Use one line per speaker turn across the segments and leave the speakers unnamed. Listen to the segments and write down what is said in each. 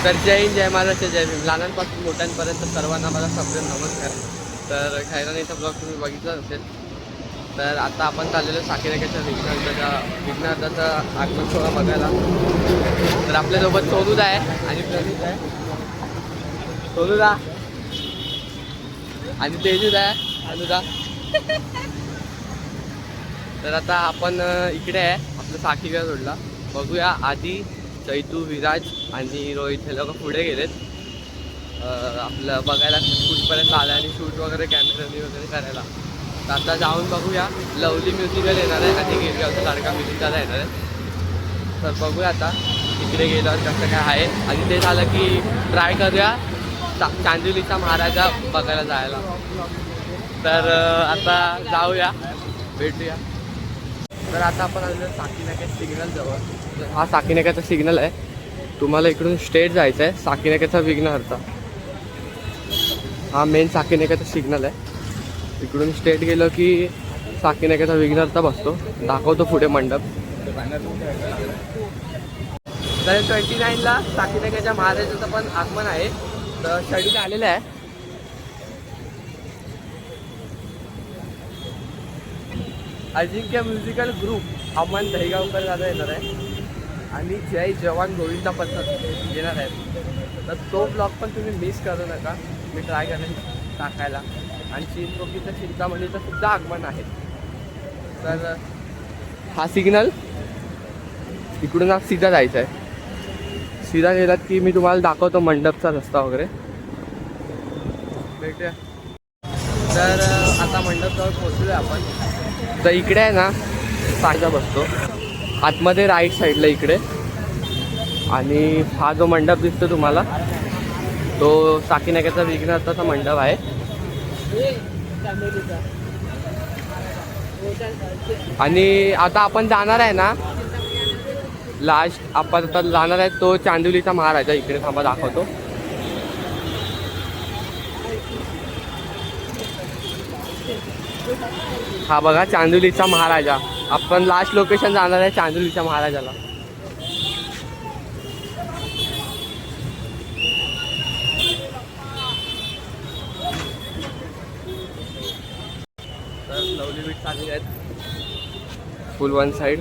तर जय हिंद, जय महाराष्ट्र, जय भीम. लहानांपासून मोठ्यांपर्यंत सर्वांना मला सप्रेम नमस्कार. तर खैरानीचा ब्लॉग तुम्ही बघितला असेल. तर आता आपण चाललेलो साकीनाक्याच्या विघ्नार्थाचा आगमन सोहळा बघायला. तर आपल्यासोबत सोनूदा आहे आणि प्रणीत आहे. सोनूदा आणि तेजूदा आहे, अनुदा. तर आता आपण इकडे आहे आपलं साकीगड रोडला. बघूया आधी चैतू, विराज आणि रोहित हे लोक पुढे गेलेत आपलं बघायला कुठपर्यंत आलं आणि शूट वगैरे कॅमेरानी वगैरे करायला. तर आता जाऊन बघूया. लवली म्युझिकल येणार आहे आणि गिरगावचा लाडका म्युझिकल येणार आहे. तर बघूया आता तिकडे गेल्यावर कसं काय आहे. आणि ते झालं की ट्राय करूया चांदिवलीचा महाराजा बघायला जायला. तर आता जाऊया, भेटूया. तर आता आपण आलेलो साकीनाक्या सिग्नल जवळ. हा साकीनाक्याचा सिग्नल आहे. तुम्हाला इकडून स्ट्रेट जायचं आहे साकीनाक्याचा विघ्नहर्ता. हा मेन साकीनाक्याचा सिग्नल आहे. इकडून स्ट्रेट गेलो की साकीनाक्याचा विघ्नहर्ता बसतो. दाखवतो पुढे मंडप. तर 29ला साकीनाक्याच्या महाराजाचं पण आगमन आहे. तर शेड्यूल आलेलं आहे. अजिंक्य म्युझिकल ग्रुप अमन दहीगावकर दादा येणार आहे आणि जय जवान गोविंदा पथक येणार आहेत. तर तो ब्लॉग पण तुम्ही मिस करू नका. मी ट्राय करेन टाकायला. आणि चिंचपोकीचं चिंतामणीचं सुद्धा आगमन आहे. तर हा सिग्नल इकडून आज सीधा जायचं आहे. सीधा गेलात की मी तुम्हाला दाखवतो मंडपचा रस्ता वगैरे. भेटूया. तर आता मंडपजवळ पोहोचलो आपण. तर इकडे आहे ना साजा बसतो आतमध्ये राईट साईडला इकडे. आणि हा जो मंडप दिसतो तुम्हाला तो साकीनाक्याचा विघ्नहर्ताचा मंडप आहे. आणि आता आपण जाणार आहे ना लास्ट आपण आता जाणार आहे तो चांदिवलीचा महाराजा. इकडे थांबा दाखवतो. हा बघा चांदिवलीचा महाराजा. आपण लास्ट लोकेशन जाणार आहे चांदिवलीच्या महाराजाला. तर लवली बीट चालली आहेत फुल वन साइड.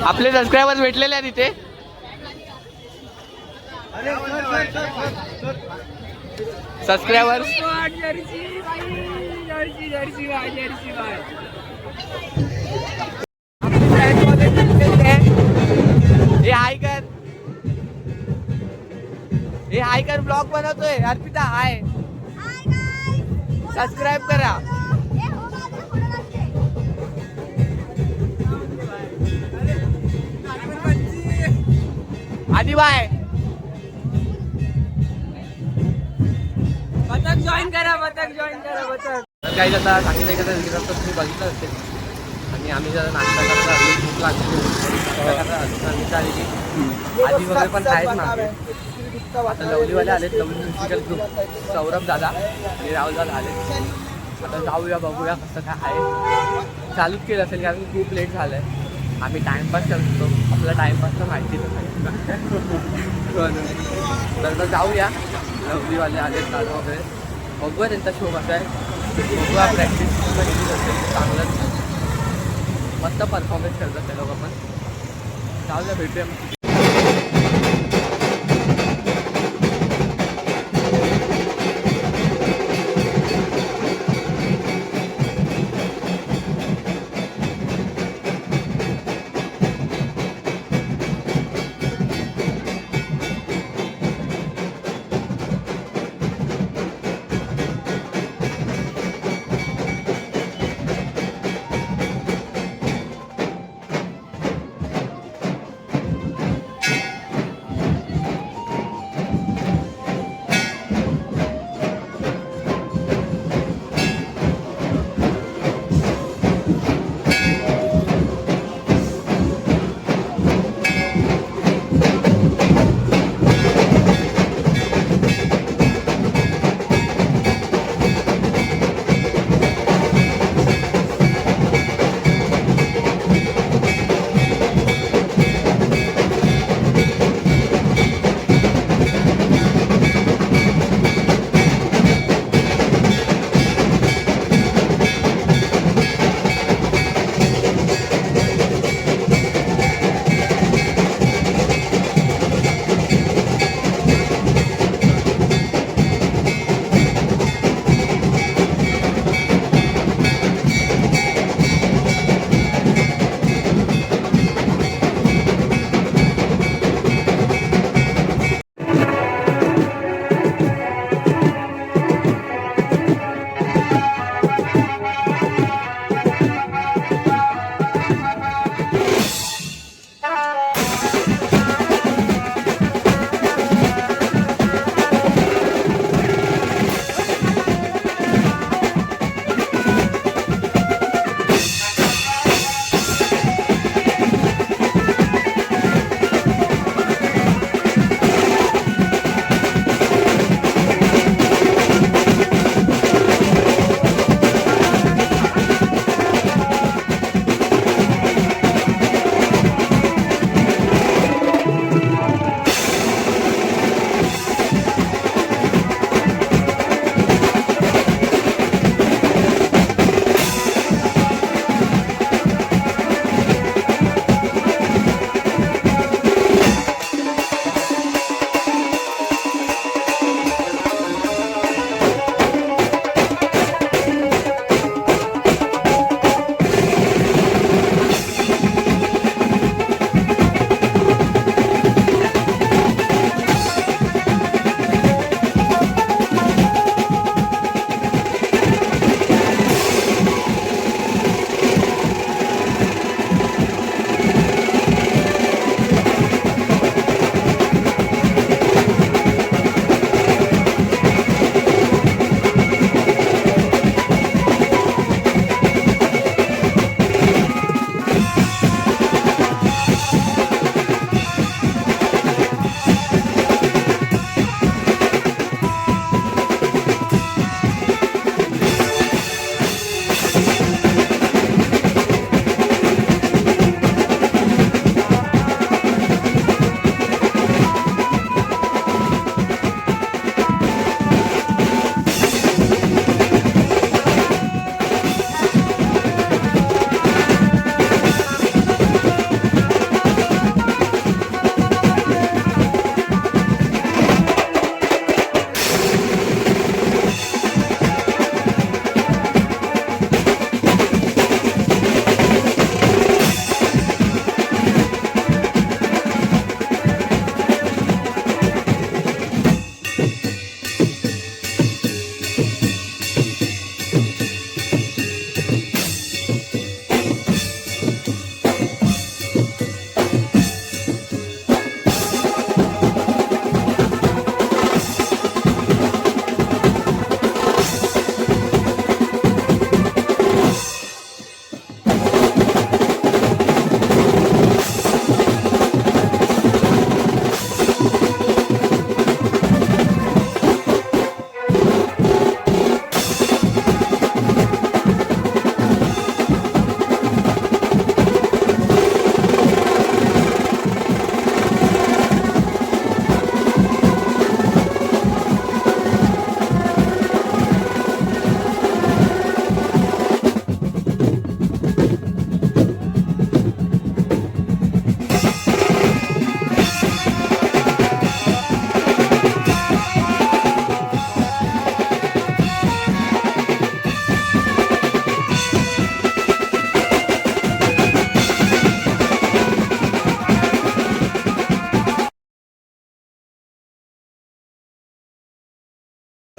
आपले सबस्क्रायबर्स भेटलेले आहेत इथे. सबस्क्रायबर्स हे हाय कर, हे हाय कर, ब्लॉग बनवतोय. अर्पिता हाय, सबस्क्राईब करा. आधी बाय बतक जॉईन करा, बतक जॉईन करा, बतक. तर काही आता सांगितलं का तर तुम्ही बघितलं असेल. आणि आम्ही जरा नाश्ता करता भूक लागली आधी वगैरे पण आहेच ना. आता लवलीवाले आलेत, लवली म्युझिकल ग्रुप, सौरभ दादा आणि राहुल दादा आले. आता जाऊया बघूया कसं काय आहे. चालूच केलं असेल कारण खूप लेट झालं आहे. आम्ही टाइमपास करतो, आपला टाइमपास तर माहितीच आहे. तर जाऊया. लवलीवाले आलेत दादा वगैरे, बघूया त्यांचा शो कसा आहे. बघूया प्रॅक्टिस चांगलं मस्त परफॉर्मन्स करतात ते लोक पण. जाऊया, भेटूया.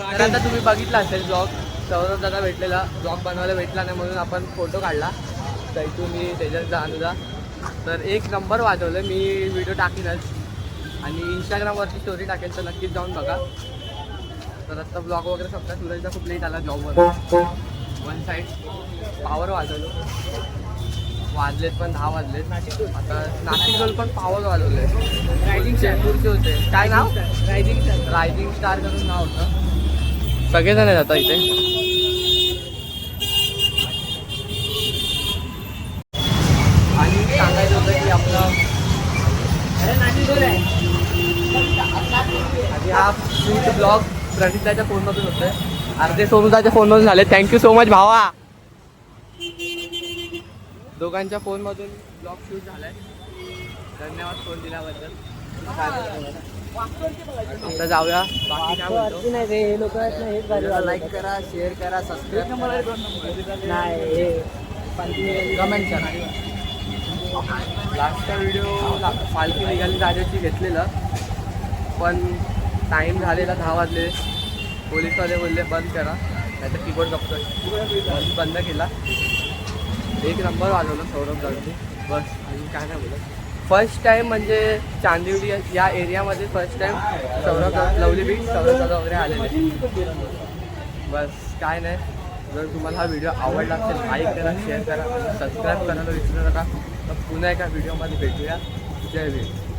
तर आता तुम्ही बघितला असेल ब्लॉग, सौरभ दादा भेटलेला, ब्लॉग बनवायला भेटला नाही म्हणून आपण फोटो काढला चैतू मी तेजसचा अनुजा. तर एक नंबर वाजवलं. मी व्हिडिओ टाकीनच आणि इंस्टाग्रामवरती स्टोरी टाकेल, तर नक्कीच जाऊन बघा. तर आत्ता ब्लॉग वगैरे संपला. सूरजचा खूप लेट आला जॉबवर. वन साईड पावर वाजवलो. वाजलेत पण 10 वाजलेत. आता नाशिक रोल पण पावर वाजवले. रायझिंग चेंबूरचे होते. काय नाव? रायझिंग स्टार करून नाव होतं. सगळेजण आहेत आता इथे. आणि सांगायचं होतं की आपलं आणि हा शूट ब्लॉग प्रसिद्धाच्या फोनमधून होतोय. अर्धे सोनूदाच्या फोनमधून झाले. थँक्यू सो मच भावा. दोघांच्या फोनमधून ब्लॉग शूट झालाय. धन्यवाद फोन दिल्याबद्दल. आता जाऊया. बाकी काय बोलतो? लाईक करा, शेअर करा, सबस्क्राईब कमेंट करा. लास्टचा व्हिडिओ पालखी निघाली जाण्याची घेतलेलं, पण टाईम झालेला 10 वाजले. पोलीसवाले बोलले बंद करा, नाही तर कीबोर्ड जप्त. बंद केला. एक नंबर वाजवलं सौरभ दादांनी. बस आणि काय नाही बोलत. फर्स्ट टाईम म्हणजे चांदिवली या एरियामध्ये first time Saurabh lovely beach Saurabh दादा वगैरे आलेले. बस काय नाही. जर तुम्हाला हा व्हिडिओ आवडला असेल लाईक करा, शेअर करा, सबस्क्राईब करायला विसरू नका. तर पुन्हा एका व्हिडिओमध्ये भेटूया. जय भीम.